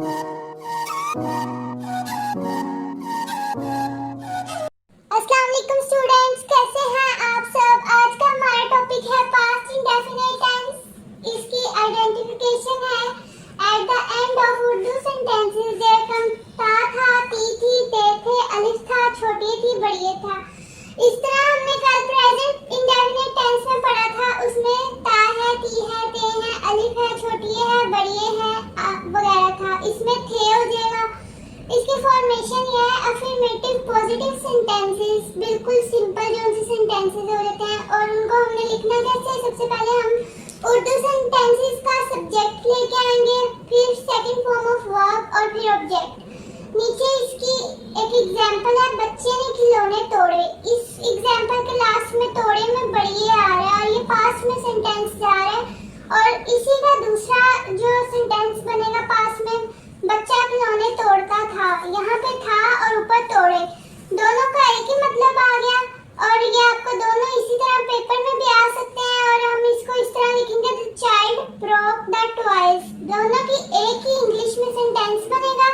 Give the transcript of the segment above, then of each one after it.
अस्सलाम वालेकुम स्टूडेंट्स, कैसे हैं आप सब। आज का हमारा टॉपिक है पास्ट इंडेफिनिट टेंस। इसकी आइडेंटिफिकेशन है at the end of Urdu sentences there come था, ती थी, ते थे, अलिफ था, छोटे थी, बड़िए था। इस तरह हमने कल प्रेजेंट इंडेफिनिट टेंस में पढ़ा था। उसमें ता है, ती है, ते है, अलिफ है, छोटी है, बड़िए है वगैरह था। इसमें थे हो जाएगा। इसकी फॉर्मेशन ये है अफर्मेटिव पॉजिटिव सेंटेंसेस, बिल्कुल सिंपल जो से सेंटेंसेस हो जाते हैं और उनको हमने लिखना कैसे। सबसे पहले हम उर्दू सेंटेंसेस का सब्जेक्ट लेके आएंगे, फिर सेकंड फॉर्म ऑफ वर्ब और फिर ऑब्जेक्ट। नीचे इसकी एक एग्जांपल है, बच्चे ने खिलौने तोड़े। इस एग्जांपल के लास्ट में तोड़े में बड़िए आ रहा है और ये पास्ट में सेंटेंस जा रहा है। और इसी का दूसरा जो सेंटेंस बनेगा पास्ट में, बच्चा खिलौने तोड़ता था। यहाँ पे था और ऊपर तोड़े, दोनों का एक ही मतलब आ गया। और ये आपको दोनों इसी तरह पेपर में भी आ सकते हैं और हम इसको इस तरह लिखेंगे, the child broke the toys. दोनों की एक ही इंग्लिश में सेंटेंस बनेगा,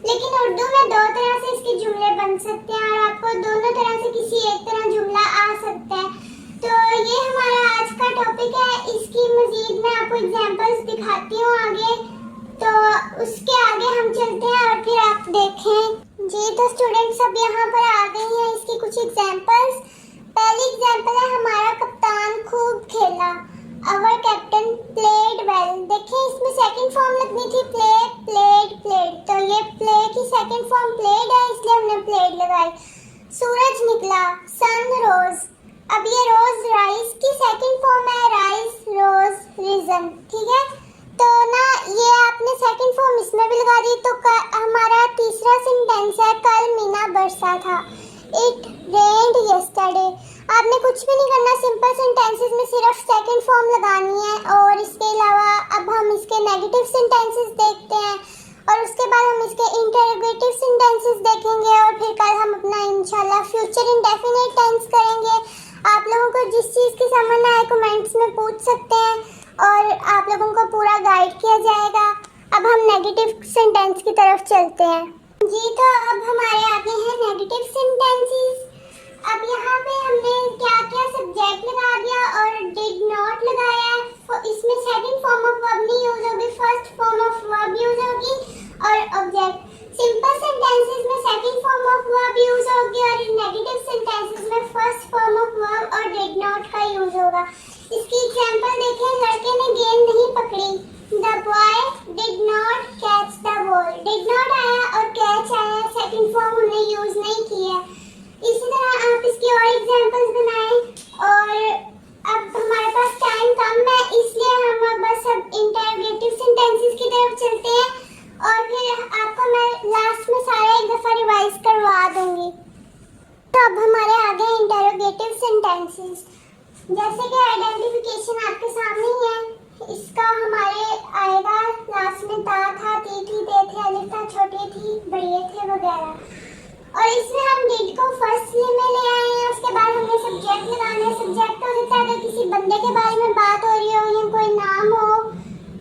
लेकिन उर्दू में दो तरह से इसके जुमले बन सकते हैं और आपको दोनों तरह से किसी एक तरह जुमला आ सकता है। तो ये हमारा आज का टॉपिक है। इसकी मजीद मैं आपको एग्जांपल्स दिखाती हूँ आगे, तो उसके आगे हम चलते हैं और फिर आप देखें। जी तो स्टूडेंट्स अब यहाँ पर आ गई हैं इसकी कुछ एग्जांपल्स। पहली एग्जांपल है, हमारा कप्तान खूब खेला। अवर कैप्टन प्लेड वेल। देखिए इसमें सेकंड फॉर्म लगनी थी, प्ले, प्लेड, प्लेड। तो ये प्ले की सेकंड फॉर्म प्लेड है, इसलिए हमने प्लेड लगाई। सूरज निकला, सन रोज। अब ये रोज राइस की सेकंड फॉर्म है, राइस, रोज, रीजन। ठीक है, तो ना ये आपने सेकंड फॉर्म इसमें भी लगा दी। तो हमारा तीसरा सेंटेंस है, कल मीना बरसा था। It rained yesterday. आपने कुछ भी नहीं करना, सिंपल सेंटेंसेस में सिर्फ सेकंड फॉर्म लगानी है। और इसके अलावा अब हम इसके नेगेटिव सेंटेंसेस देखते हैं और उसके बाद हम इसके इंटरोगेटिव सेंटेंसेस देखेंगे और फिर कल हम अपना इंशाल्लाह फ्यूचर इंडेफिनिट टेंस करेंगे। आप लोगों को जिस चीज़ की समझ ना आए कमेंट्स में पूछ सकते हैं और आप लोगों को पूरा गाइड किया जाएगा। अब हम नेगेटिव सेंटेंस की तरफ चलते हैं। जी तो अब हमारे आगे हैं नेगेटिव सेंटेंसेस। अब यहाँ पे हमने क्या क्या सब्जेक्ट लगा दिया और डिड नॉट लगाया है। इसमें सेकंड फॉर्म ऑफ वर्ब नहीं यूज होगी, first form of verb use होगी और ऑब्जेक्ट। सिंपल सेंटेंसेस में second form of verb use होगी और नेगेटिव सेंटेंसेस में फर्स्ट फॉर्म ऑफ वर्ब और डिड नॉट का यूज होगा। इसकी एग्जांपल देखें, लड़के ने गेंद नहीं पकड़ी। The boy did not catch the ball. Did not आया और कैच आया, सेकंड फॉर्म हमने यूज नहीं किया। इसी तरह आप इसकी और एग्जांपल्स बनाएं। और अब हमारे पास टाइम कम है, इसलिए हम बस अब इंटरोगेटिव सेंटेंसेस की तरफ चलते हैं और फिर आपको मैं लास्ट में सारा एक दफा रिवाइज करवा दूंगी। तो अब हमारे आगे इंटरोगेटिव सेंटेंसेस, जैसे कि आइडेंटिफिकेशन आपके सामने ही है। इसका हमारे आएगा लास्ट में ता था, ती थी, ते थे, अलिफ था, छोटे थी, बड़िए थे वगैरह। और इसमें हम डिड को फर्स्ट में ले आए हैं। उसके बाद हमने सब्जेक्ट लगाना है। सब्जेक्ट हो जाता है अगर किसी बंदे के बारे में बात हो रही हो या कोई नाम हो,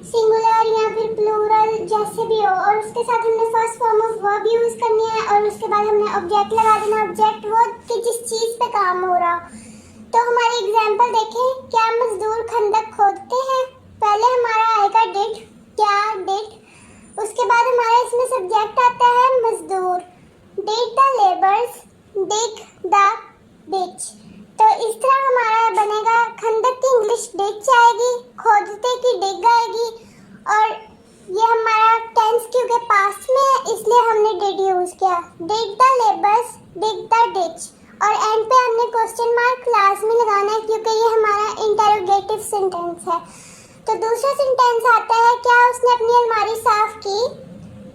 सिंगुलर या फिर प्लूरल जैसे भी हो, और उसके साथ हमने first form of verb use करनी है और उसके बाद हमने ऑब्जेक्ट लगा देना। ऑब्जेक्ट वो कि जिस चीज पे काम हो रहा। तो हमारी एग्जांपल देखें, क्या मजदूर खंदक खोदते हैं। पहले हमारा आएगा डिड, क्या डिड। उसके बाद हमारा इसमें सब्जेक्ट आता है मजदूर। Did the labours dig the ditch. तो इस तरह हमारा बनेगा, खंदक की इंग्लिश डिच आएगी, खोदते की डिग आएगी। और ये हमारा टेंस क्योंकि पास्ट में है इसलिए हमने डिड यूज किया। Did the labours dig the ditch. और एंड पे हमने क्वेश्चन मार्क क्लास में लगाना है क्योंकि ये हमारा इंटरोगेटिव सेंटेंस है। तो दूसरा सेंटेंस आता है, क्या उसने अपनी अलमारी साफ की।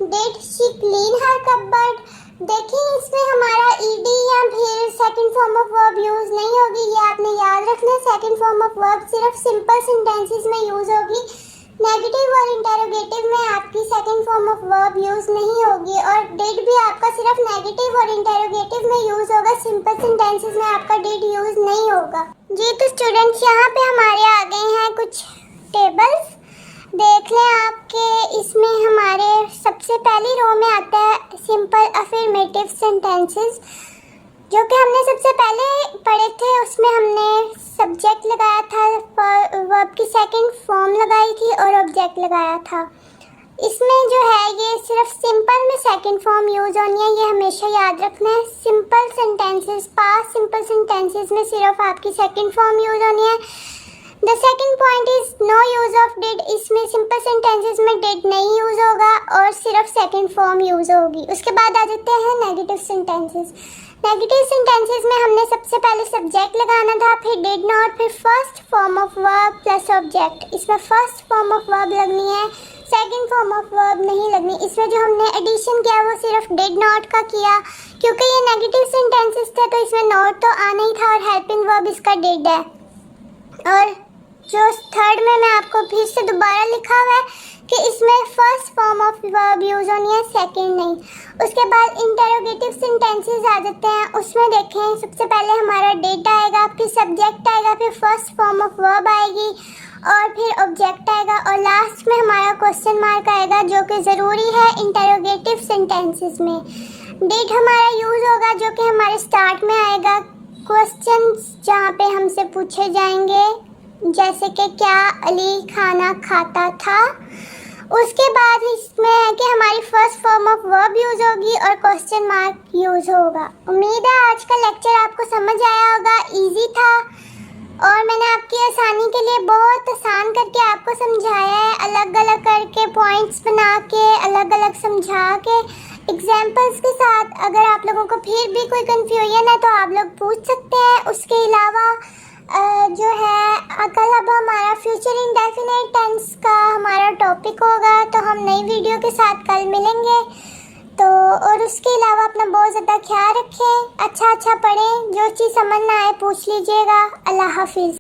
Did she clean her cupboard. देखिए इसमें हमारा ईडी या फिर second form of verb use नहीं होगी, ये आपने याद रखना है। सेकंड फॉर्म ऑफ वर्ब सिर्फ सिंपल सेंटेंसेस में यूज होगी। नेगेटिव और इंटरोगेटिव में आपकी second form of verb use नहीं होगी। और डिड भी आपका सिर्फ नेगेटिव और इंटरोगेटिव में यूज होगा, सिंपल सेंटेंसेस में आपका डिड यूज नहीं होगा। जी तो स्टूडेंट्स यहाँ पे हमारे आ गए हैं कुछ टेबल्स। देख लें आपके इसमें हमारे सबसे पहली रो में आता है सिंपल अफर्मेटिव सेंटेंसेस, जो कि हमने सबसे पहले पढ़े थे। उसमें हमने सब्जेक्ट लगाया था, वर्ब की सेकंड फॉर्म लगाई थी और ऑब्जेक्ट लगाया था। इसमें जो है ये सिर्फ सिंपल में सेकंड फॉर्म यूज़ होनी है, ये हमेशा याद रखना है। Simple sentences, past simple sentences में सिर्फ आपकी सेकंड फॉर्म यूज़ होनी है। The second point is no use of did. इसमें सिंपल सेंटेंसेस में डिड नहीं यूज़ होगा और सिर्फ सेकंड फॉर्म यूज़ होगी। उसके बाद आ जाते हैं नेगेटिव सेंटेंसेस। नेगेटिव सेंटेंसेस में हमने सबसे पहले सब्जेक्ट लगाना था, फिर डिड नॉट, फिर first form of verb plus object. इसमें फर्स्ट फॉर्म ऑफ वर्ब लगनी है, सेकंड फॉर्म ऑफ वर्ब नहीं लगनी। इसमें जो हमने एडिशन किया वो सिर्फ डिड नॉट का किया, क्योंकि ये नेगेटिव सेंटेंसेस थे तो इसमें नॉट तो आना ही था और हेल्पिंग वर्ब इसका डिड है। और जो थर्ड में मैं आपको फिर से दोबारा लिखा हुआ है कि इसमें first form of verb use होनी है, सेकंड नहीं। उसके बाद इंटरोगेटिव सेंटेंसेस आ जाते हैं। उसमें देखें सबसे पहले हमारा डिड आएगा, फिर सब्जेक्ट आएगा, फिर फर्स्ट फॉर्म ऑफ वर्ब आएगी और फिर ऑब्जेक्ट आएगा और लास्ट में हमारा क्वेश्चन मार्क आएगा, जो कि ज़रूरी है इंटरोगेटिव सेंटेंसेस में। डिड हमारा यूज़ होगा जो कि हमारे स्टार्ट में आएगा, क्वेश्चंस जहाँ पे हमसे पूछे जाएंगे, जैसे कि क्या अली खाना खाता था। उसके बाद इसमें है कि हमारी first form of verb use होगी और क्वेश्चन मार्क यूज़ होगा। उम्मीद है आज का लेक्चर आपको समझ आया होगा, इजी था और मैंने आपकी आसानी के लिए बहुत आसान करके आपको समझाया है, अलग अलग करके पॉइंट्स बना के अलग अलग समझा के एग्जाम्पल्स के साथ। अगर आप लोगों को फिर भी कोई कन्फ्यूजन है तो आप लोग पूछ सकते हैं। उसके अलावा जो है कल अब हमारा फ्यूचर इंडेफिनिट टेंस का हमारा टॉपिक होगा, तो हम नई वीडियो के साथ कल मिलेंगे। तो और उसके अलावा अपना बहुत ज़्यादा ख्याल रखें, अच्छा पढ़ें, जो चीज़ समझ ना आए पूछ लीजिएगा। अल्लाह हाफिज़।